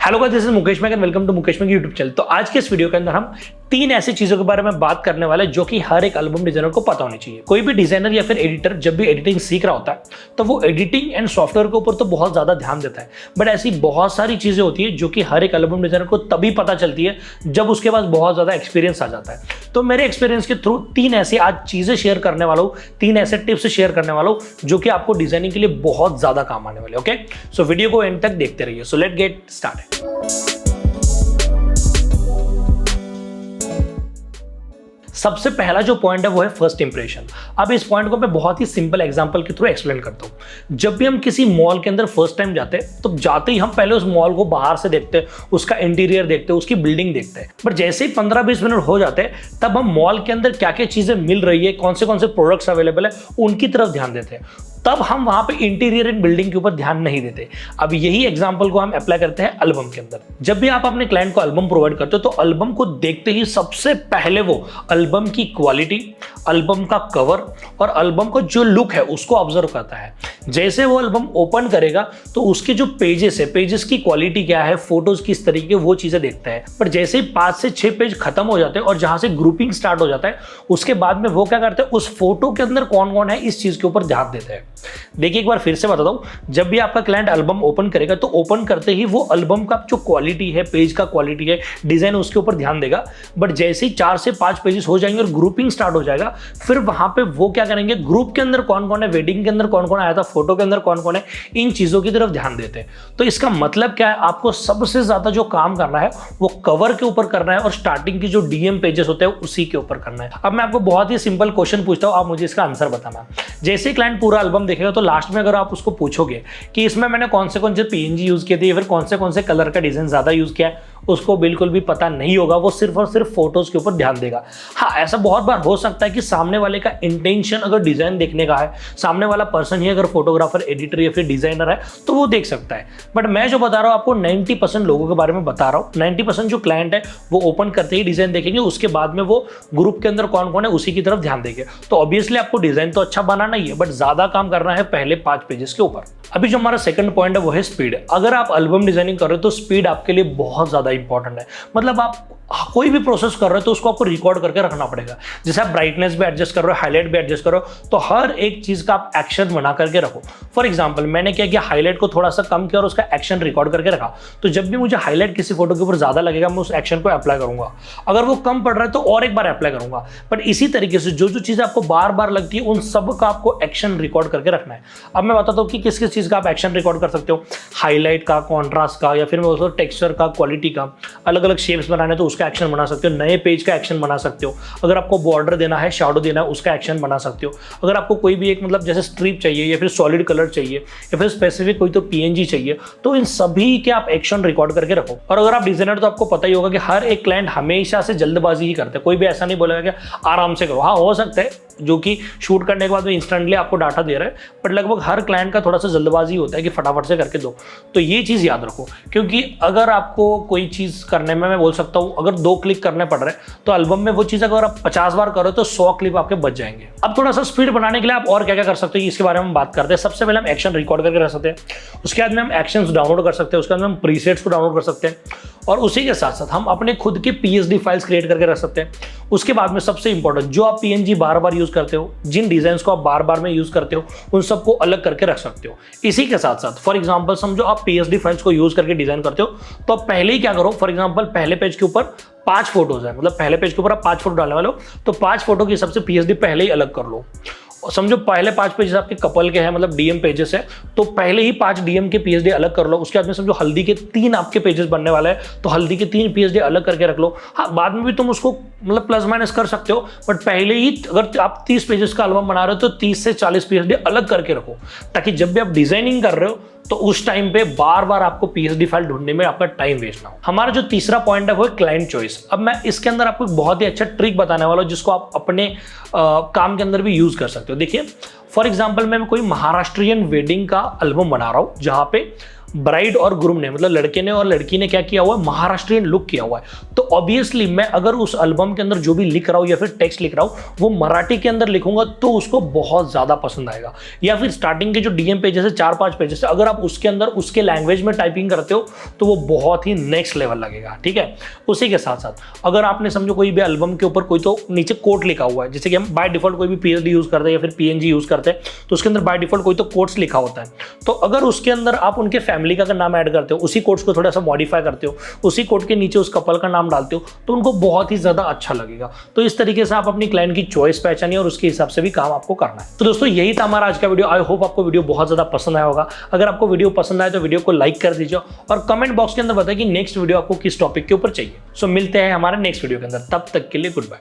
Hello guys, this is Mukesh Mac and welcome to Mukesh Mac YouTube channel. तो आज के इस वीडियो के अंदर हम 3 ऐसी चीजों के बारे में बात करने वाले जो कि हर एक एल्बम डिजाइनर को पता होनी चाहिए। कोई भी डिजाइनर या फिर एडिटर जब भी एडिटिंग सीख रहा होता है तो वो एडिटिंग एंड सॉफ्टवेयर के ऊपर तो बहुत ज्यादा ध्यान देता है, बट ऐसी बहुत सारी चीजें होती है जो कि हर एक एल्बम डिजाइनर को तभी पता चलती है जब उसके पास बहुत ज्यादा एक्सपीरियंस आ जाता है। तो मेरे एक्सपीरियंस के थ्रू 3 ऐसी आज चीजें शेयर करने वाला हूँ, 3 ऐसे टिप्स शेयर करने वाला हूँ जो कि आपको डिजाइनिंग के लिए बहुत ज्यादा काम आने वाले। ओके, सो वीडियो को एंड तक देखते रहिए। So let get start. सबसे पहला जो पॉइंट है वो है फर्स्ट इंप्रेशन। अब इस पॉइंट को मैं बहुत ही सिंपल एग्जांपल के थ्रू एक्सप्लेन करता हूं। जब भी हम किसी मॉल के अंदर फर्स्ट टाइम जाते हैं तो जाते ही हम पहले उस मॉल को बाहर से देखते हैं, उसका इंटीरियर देखते हैं, उसकी बिल्डिंग देखते हैं। बट जैसे ही 15-20 मिनट हो जाते हैं तब हम मॉल के अंदर क्या क्या चीजें मिल रही है, कौन से प्रोडक्ट्स अवेलेबल है, उनकी तरफ ध्यान देते हैं। तब हम वहां पे इंटीरियर एंड बिल्डिंग के ऊपर ध्यान नहीं देते। अब यही एग्जांपल को हम अप्लाई करते हैं एल्बम के अंदर। जब भी आप अपने क्लाइंट को एल्बम प्रोवाइड करते हो तो एल्बम को देखते ही सबसे पहले वो एल्बम की क्वालिटी, एल्बम का कवर और एल्बम का जो लुक है उसको ऑब्जर्व करता है। जैसे वो एल्बम ओपन करेगा तो उसके जो पेजेस है, पेजेस की क्वालिटी क्या है, फोटोज किस तरीके, वो चीजें देखता है। पर जैसे ही 5 से 6 पेज खत्म हो जाते हैं और जहां से ग्रुपिंग स्टार्ट हो जाता है उसके बाद में वो क्या करते हैं, उस फोटो के अंदर कौन कौन है इस चीज के ऊपर ध्यान देते हैं। देखिए एक बार फिर से बताता हूं, जब भी आपका क्लाइंट एल्बम ओपन करेगा तो ओपन करते ही वो एल्बम का जो क्वालिटी है, पेज का क्वालिटी है, डिजाइन, उसके ऊपर ध्यान देगा। बट जैसे ही 4 से 5 पेजेस हो जाएंगे और ग्रुपिंग स्टार्ट हो जाएगा, फिर वहां पे वो क्या करेंगे, ग्रुप के अंदर कौन कौन है, वेडिंग के अंदर कौन कौन आया था, फोटो के अंदर कौन कौन है, इन चीजों की तरफ ध्यान देते हैं। तो इसका मतलब क्या है, आपको सबसे ज्यादा जो काम करना है वो कवर के ऊपर करना है और स्टार्टिंग की जो डीएम पेजेस होते हैं उसी के ऊपर करना है। अब मैं आपको बहुत ही सिंपल क्वेश्चन पूछता हूं, आप मुझे इसका आंसर बताना। जैसे क्लाइंट पूरा एल्बम देखेगा तो लास्ट में अगर आप उसको पूछोगे कि इसमें मैंने कौन से पीएनजी यूज किए थे या फिर कौन से कलर का डिजाइन ज्यादा यूज किया है, उसको बिल्कुल भी पता नहीं होगा। वो सिर्फ और सिर्फ फोटोज के ऊपर ध्यान देगा। हाँ, ऐसा बहुत बार हो सकता है कि सामने वाले का इंटेंशन अगर डिजाइन देखने का है, सामने वाला पर्सन ही अगर फोटोग्राफर, एडिटर या फिर डिजाइनर है तो वो देख सकता है। बट मैं जो बता रहा हूँ आपको 90% लोगों के बारे में बता रहा हूँ। 90% जो क्लाइंट है वो ओपन करते ही डिजाइन देखेंगे, उसके बाद में वो ग्रुप के अंदर कौन कौन है उसी की तरफ ध्यान देंगे। तो ऑब्वियसली आपको डिजाइन तो अच्छा बनाना ही है, बट ज्यादा काम करना है पहले 5 पेजेस के ऊपर। अभी जो हमारा सेकंड पॉइंट है वो है स्पीड। अगर आप एल्बम डिजाइनिंग कर रहे हो तो स्पीड आपके लिए बहुत ज्यादा इंपॉर्टेंट है। मतलब आप कोई भी प्रोसेस कर रहे हो तो उसको आपको रिकॉर्ड करके रखना पड़ेगा। जैसे आप ब्राइटनेस भी एडजस्ट कर रहे हो, हाईलाइट भी एडजस्ट करो, तो हर एक चीज का आप एक्शन बना करके रखो। फॉर एग्जांपल मैंने क्या किया, हाईलाइट को थोड़ा सा कम किया और उसका एक्शन रिकॉर्ड करके रखा। तो जब भी मुझे हाईलाइट किसी फोटो के ऊपर ज्यादा लगेगा मैं उस एक्शन को अप्लाई करूंगा। अगर वो कम पड़ रहा है तो और एक बार अप्लाई करूंगा। बट इसी तरीके से जो चीजें आपको बार बार लगती है उन सब का आपको एक्शन रिकॉर्ड करके रखना है। अब मैं बताता हूँ कि किस किस चीज का आप एक्शन रिकॉर्ड कर सकते हो। हाईलाइट का, कॉन्ट्रास्ट का, या फिर मैं उसको टेक्सचर का, क्वालिटी का, अलग अलग शेप्स बनाने तो उसका एक्शन बना सकते हो। नए पेज का एक्शन बना सकते हो। अगर आपको बॉर्डर देना है, शैडो देना है, उसका एक्शन बना सकते हो। अगर आपको कोई भी एक मतलब जैसे स्ट्रिप चाहिए या फिर सॉलिड कलर चाहिए या फिर स्पेसिफिक कोई तो पीएनजी चाहिए, तो इन सभी के आप एक्शन रिकॉर्ड करके रखो। और अगर आप डिजाइनर तो आपको पता ही होगा कि हर एक क्लाइंट हमेशा से जल्दबाजी ही करता है। कोई भी ऐसा नहीं बोलेगा कि आराम से करो। हाँ, हो सकता है जो कि शूट करने के बाद में इंस्टेंटली आपको डाटा दे रहा है, बट लगभग हर क्लाइंट का थोड़ा सा जल्दबाजी होता है कि फटाफट से करके दो। तो ये चीज याद रखो, क्योंकि अगर आपको कोई चीज करने में, मैं बोल सकता हूँ अगर 2 क्लिक करने पड़ रहे हैं तो एल्बम में वो चीज अगर आप 50 बार करो तो 100 क्लिप आपके बच जाएंगे। अब थोड़ा सा स्पीड बनाने के लिए आप और क्या क्या कर सकते हैं इसके बारे में हम बात करते हैं। सबसे पहले हम एक्शन रिकॉर्ड करके रख सकते हैं, उसके बाद में हम एक्शंस डाउनलोड कर सकते हैं, उसके बाद में हम प्रीसेट्स को डाउनलोड कर सकते हैं, और उसी के साथ साथ हम अपने खुद के पीएसडी फाइल्स क्रिएट करके रख सकते हैं। उसके बाद में सबसे इंपॉर्टेंट, जो आप पीएनजी बार बार यूज करते हो, जिन डिजाइन को आप बार बार में यूज करते हो, उन सबको अलग करके रख सकते हो। इसी के साथ साथ फॉर एग्जांपल समझो आप पीएसडी फाइल्स को यूज करके डिजाइन करते हो, तो आप पहले ही क्या करो, फॉर एग्जांपल पहले पेज के ऊपर 5 फोटोज है, मतलब पहले पेज के ऊपर आप 5 फोटो डालने वाले हो, तो 5 फोटो के हिसाब से पीएसडी पहले ही अलग कर लो। समझो पहले 5 पेजेस आपके कपल के हैं, मतलब डीएम पेजेस है, तो पहले ही 5 डीएम के पीएचडी अलग कर लो। उसके बाद में समझो हल्दी के 3 आपके पेजेस बनने वाला है, तो हल्दी के 3 पीएचडी अलग करके रख लो। हाँ, बाद में भी तुम उसको मतलब प्लस माइनस कर सकते हो, बट पहले ही अगर आप 30 पेजेस का एल्बम बना रहे हो तो 30 से 40 पीएचडी अलग करके रखो, ताकि जब भी आप डिजाइनिंग कर रहे हो तो उस टाइम पे बार बार आपको पीएचडी फाइल ढूंढने में आपका टाइम वेस्ट ना हो। हमारा जो तीसरा पॉइंट है वो है क्लाइंट चॉइस। अब मैं इसके अंदर आपको एक बहुत ही अच्छा ट्रिक बताने वाला हूं जिसको आप अपने काम के अंदर भी यूज कर सकते हो। देखिए फॉर एग्जांपल मैं कोई महाराष्ट्रियन वेडिंग का एल्बम बना रहा हूं जहां पे ब्राइड और ग्रूम ने, मतलब लड़के ने और लड़की ने क्या किया हुआ है, महाराष्ट्रियन लुक किया हुआ है। तो ऑब्वियसली मैं अगर उस एल्बम के अंदर जो भी लिख रहा हूँ या फिर टेक्स्ट लिख रहा हूँ वो मराठी के अंदर लिखूंगा तो उसको बहुत ज्यादा पसंद आएगा। या फिर स्टार्टिंग के जो डीएम पेजेस है 4-5 पेजेस है, अगर आप उसके अंदर उसके लैंग्वेज में टाइपिंग करते हो तो वो बहुत ही नेक्स्ट लेवल लगेगा। ठीक है, उसी के साथ साथ अगर आपने समझो कोई भी एल्बम के ऊपर कोई तो नीचे कोट लिखा हुआ है, जैसे कि हम बाय डिफॉल्ट कोई भी पीएचडी यूज करते हैं या फिर पीएनजी यूज करते हैं तो उसके अंदर बाय डिफॉल्ट कोई तो कोट्स लिखा होता है। तो अगर उसके अंदर आप उनके फैमिली का नाम ऐड करते हो, उसी कोट्स को थोड़ा सा मॉडिफाई करते हो, उसी कोट के नीचे उस कपल का नाम डालते हो तो उनको बहुत ही ज्यादा अच्छा लगेगा। तो इस तरीके से आप अपनी क्लाइंट की चॉइस पहचानिए और उसके हिसाब से भी काम आपको करना है। तो दोस्तों यही था हमारा आज का वीडियो। आई होप आपको वीडियो बहुत ज्यादा पसंद आया होगा। अगर आपको वीडियो पसंद आए तो वीडियो को लाइक कर दीजिए और कमेंट बॉक्स के अंदर बताइए कि नेक्स्ट वीडियो आपको किस टॉपिक के ऊपर चाहिए। सो मिलते हैं हमारे नेक्स्ट वीडियो के अंदर, तब तक के लिए गुड बाय।